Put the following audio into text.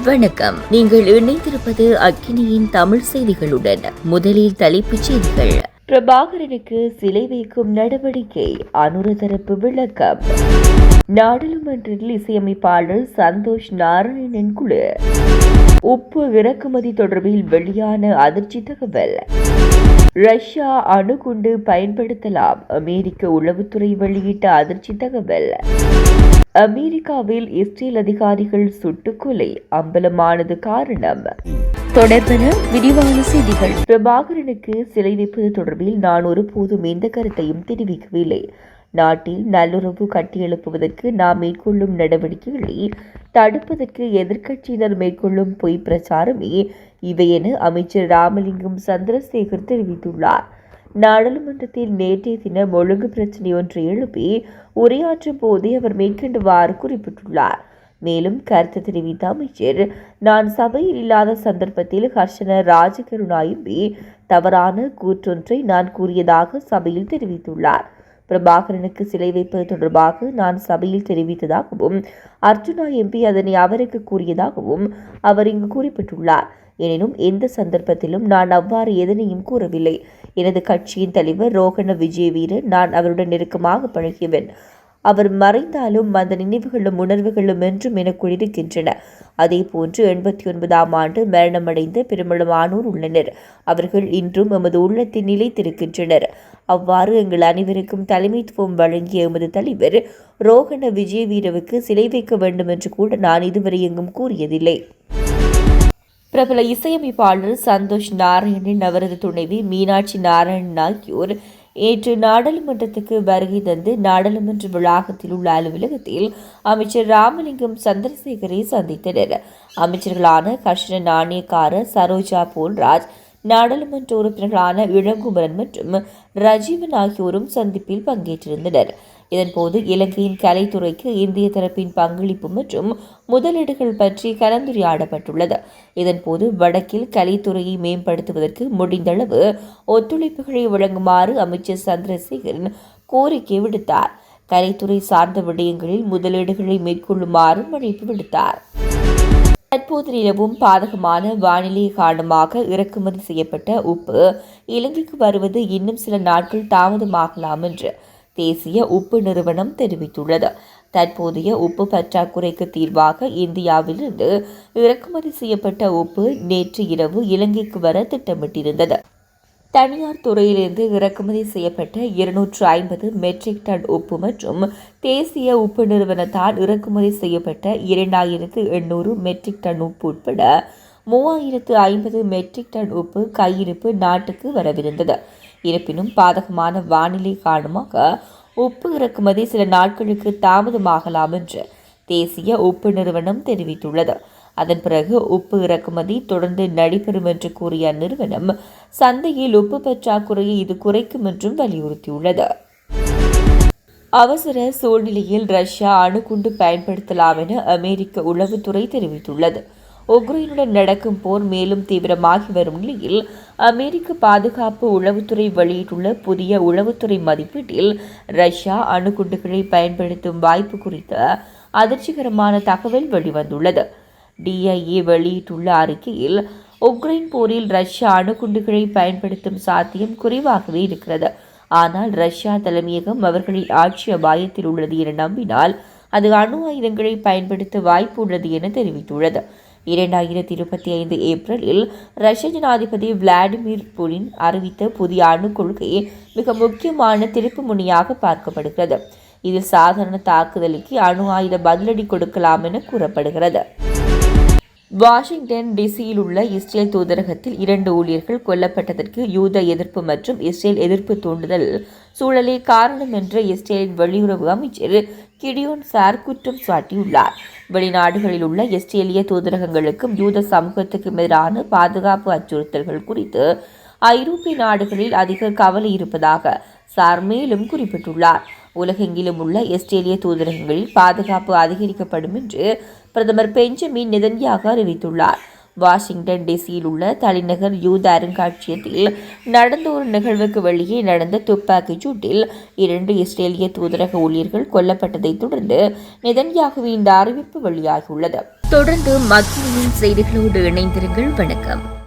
வணக்கம். நீங்கள் இணைந்திருப்பது அக்கினியின் தமிழ் செய்திகளுடன். முதலில் தலைப்புச் செய்திகள். பிரபாகரனுக்கு சிலை வைக்கும் நடவடிக்கை, அனுர தரப்பு விளக்கம். நாடாளுமன்றத்தில் இசையமைப்பாளர் சந்தோஷ் நாராயணன் குழு. உப்பு இறக்குமதி தொடர்பில் வெளியான அதிர்ச்சி தகவல். ரஷ்யா அணுகுண்டு பயன்படுத்தலாம், அமெரிக்க உளவுத்துறை வெளியிட்ட அதிர்ச்சி தகவல். அமெரிக்காவில் இஸ்ரேல் அதிகாரிகள் சுட்டுக்கொலை, அம்பலமானது காரணம். தொடர்பென விரிவான செய்திகள். பிரபாகரனுக்கு சிலை வைப்பது தொடர்பில் நான் ஒருபோதும் எந்த கருத்தையும் தெரிவிக்கவில்லை. நாட்டில் நல்லுறவு கட்டியெழுப்புவதற்கு நாம் மேற்கொள்ளும் நடவடிக்கைகளை தடுப்பதற்கு எதிர்க்கட்சியினர் மேற்கொள்ளும் பொய் பிரச்சாரமே இவை என அமைச்சர் ராமலிங்கம் சந்திரசேகர் தெரிவித்துள்ளார். நாடாளுமன்றத்தில் நேற்றைய தினம் ஒழுங்கு பிரச்சினை ஒன்றை எழுப்பி உரையாற்றும் போதே அவர் மேற்கண்டவாறு குறிப்பிட்டுள்ளார். மேலும் கருத்து தெரிவித்த அமைச்சர், நான் சபையில் இல்லாத சந்தர்ப்பத்தில் ஹர்ஷன ராஜகருணா எம்பி தவறான கூற்றொன்றை நான் கூறியதாக சபையில் தெரிவித்துள்ளார். பிரபாகரனுக்கு சிலை வைப்பது தொடர்பாக நான் சபையில் தெரிவித்ததாகவும் அர்ஜுனா எம்பி அதனை அவருக்கு கூறியதாகவும் அவர் இங்கு குறிப்பிட்டுள்ளார். எனினும் எந்த சந்தர்ப்பத்திலும் நான் அவ்வாறு எதனையும் கூறவில்லை. எனது கட்சியின் தலைவர் ரோகண விஜயவீரன் நான் அவருடன் நெருக்கமாக பழகியவன். அவர் மறைந்தாலும் அந்த நினைவுகளும் உணர்வுகளும் என்றும் எனக்குள் இருக்கின்றன. அதே போன்று 89ஆம் ஆண்டு மரணமடைந்த பெருமளவானோர் உள்ளனர். அவர்கள் இன்றும் எமது உள்ளத்தில் நிலைத்திருக்கின்றனர். அவ்வாறு எங்கள் அனைவருக்கும் தலைமைத்துவம் வழங்கிய எமது தலைவர் ரோகண விஜயவீரவுக்கு சிலை வைக்க வேண்டும் என்று கூட நான் இதுவரை எங்கும் கூறியதில்லை. பிரபல இசையமைப்பாளர் சந்தோஷ் நாராயணன், அவரது துணைவி மீனாட்சி நாராயணன் ஆகியோர் நேற்று நாடாளுமன்றத்துக்கு வருகை தந்து நாடாளுமன்ற வளாகத்தில் உள்ள அலுவலகத்தில் அமைச்சர் ராமலிங்கம் சந்திரசேகரை சந்தித்தனர். அமைச்சர்களான கர்ஷன நாணயக்கார, சரோஜா போல்ராஜ், நாடாளுமன்ற உறுப்பினர்களான இளங்குமரன் மற்றும் ரஜீவன் ஆகியோரும் சந்திப்பில் பங்கேற்றிருந்தனர். இதன்போது இலங்கையின் கலைத்துறைக்கு இந்திய தரப்பின் பங்களிப்பு மற்றும் முதலீடுகள் பற்றி கலந்துரையாடப்பட்டுள்ளது. இதன்போது வடக்கில் கலைத்துறையை மேம்படுத்துவதற்கு முடிந்தளவு ஒத்துழைப்புகளை வழங்குமாறு அமைச்சர் சந்திரசேகரன் கோரிக்கை விடுத்தார். கலைத்துறை சார்ந்த விடயங்களில் முதலீடுகளை மேற்கொள்ளுமாறு அழைப்பு விடுத்தார். தற்போது நிலவும் பாதகமான வானிலை காரணமாக இறக்குமதி செய்யப்பட்ட உப்பு இலங்கைக்கு வருவது இன்னும் சில நாட்கள் தாமதமாகலாம் என்று தேசிய உப்பு நிறுவனம் தெரிவித்துள்ளது. தற்போதைய உப்பு பற்றாக்குறைக்கு தீர்வாக இந்தியாவிலிருந்து இறக்குமதி செய்யப்பட்ட உப்பு நேற்று இரவு இலங்கைக்கு வர திட்டமிட்டிருந்தது. தனியார் துறையிலிருந்து இறக்குமதி செய்யப்பட்ட 250 மெட்ரிக் டன் உப்பு மற்றும் தேசிய உப்பு நிறுவனத்தால் இறக்குமதி செய்யப்பட்ட 2800 மெட்ரிக் டன் உப்பு உட்பட 3050 மெட்ரிக் டன் உப்பு கையிருப்பு நாட்டுக்கு வரவிருந்தது. இருப்பினும் பாதகமான வானிலை காரணமாக உப்பு இறக்குமதி சில நாட்களுக்கு தாமதமாகலாம் என்று தேசிய உப்பு நிறுவனம் தெரிவித்துள்ளது. அதன் பிறகு உப்பு இறக்குமதி தொடர்ந்து நடைபெறும் என்று கூறிய அந்நிறுவனம் சந்தையில் உப்பு பற்றாக்குறையை இது குறைக்கும் என்றும் வலியுறுத்தியுள்ளது. அவசர சூழ்நிலையில் ரஷ்யா அணுகுண்டு பயன்படுத்தலாம் என அமெரிக்க உளவுத்துறை தெரிவித்துள்ளது. உக்ரைனுடன் நடக்கும் போர் மேலும் தீவிரமாகி வரும் நிலையில் அமெரிக்க பாதுகாப்பு உளவுத்துறை வெளியிட்டுள்ள புதிய உளவுத்துறை மதிப்பீட்டில் ரஷ்யா அணுகுண்டுகளை பயன்படுத்தும் வாய்ப்பு குறித்த அதிர்ச்சிகரமான தகவல் வெளிவந்துள்ளது. டிஐஏ வெளியிட்டுள்ள அறிக்கையில் உக்ரைன் போரில் ரஷ்யா அணுகுண்டுகளை பயன்படுத்தும் சாத்தியம் குறைவாகவே இருக்கிறது. ஆனால் ரஷ்யா தலைமையகம் அவர்களின் ஆட்சி அபாயத்தில் உள்ளது என நம்பினால் அது அணு ஆயுதங்களை பயன்படுத்த வாய்ப்பு உள்ளது என தெரிவித்துள்ளது. 2025 ஏப்ரலில் ரஷ்ய ஜனாதிபதி விளாடிமிர் புடின் அறிவித்த புதிய அணு கொள்கை மிக முக்கியமான திருப்பு முனையாக பார்க்கப்படுகிறது. இதில் சாதாரண தாக்குதலுக்கு அணு ஆயுத பதிலடி கொடுக்கலாம் என கூறப்படுகிறது. வாஷிங்டன் டிசியில் உள்ள இஸ்ரேல் தூதரகத்தில் 2 ஊழியர்கள் கொல்லப்பட்டதற்கு யூத எதிர்ப்பு மற்றும் இஸ்ரேல் எதிர்ப்பு தூண்டுதல் சூழலே காரணம் என்ற இஸ்ரேலின் வெளியுறவு அமைச்சர் கிடியோன் சார் குற்றம் சாட்டியுள்ளார். வெளிநாடுகளில் உள்ள இஸ்ரேலிய தூதரகங்களுக்கும் யூத சமூகத்துக்கும் எதிரான பாதுகாப்பு அச்சுறுத்தல்கள் குறித்து ஐரோப்பிய நாடுகளில் அதிக கவலை இருப்பதாக சார் மேலும் குறிப்பிட்டுள்ளார். உலகெங்கிலும் உள்ள இஸ்ரேலிய தூதரகங்களில் பாதுகாப்பு அதிகரிக்கப்படும் என்று பிரதமர் பெஞ்சமின் நெதன்யாகு அறிவித்துள்ளார். வாஷிங்டன் டிசியில் உள்ள தலைநகர் யூத அருங்காட்சியகத்தில் நடந்த ஒரு நிகழ்வுக்கு வெளியே நடந்த துப்பாக்கிச் சூட்டில் 2 இஸ்ரேலிய தூதரக ஊழியர்கள் கொல்லப்பட்டதைத் தொடர்ந்து நெதன்யாகுவின் இந்த அறிவிப்பு வெளியாகியுள்ளது. தொடர்ந்து மத்தியின் செய்திகளோடு இணைந்திருங்கள். வணக்கம்.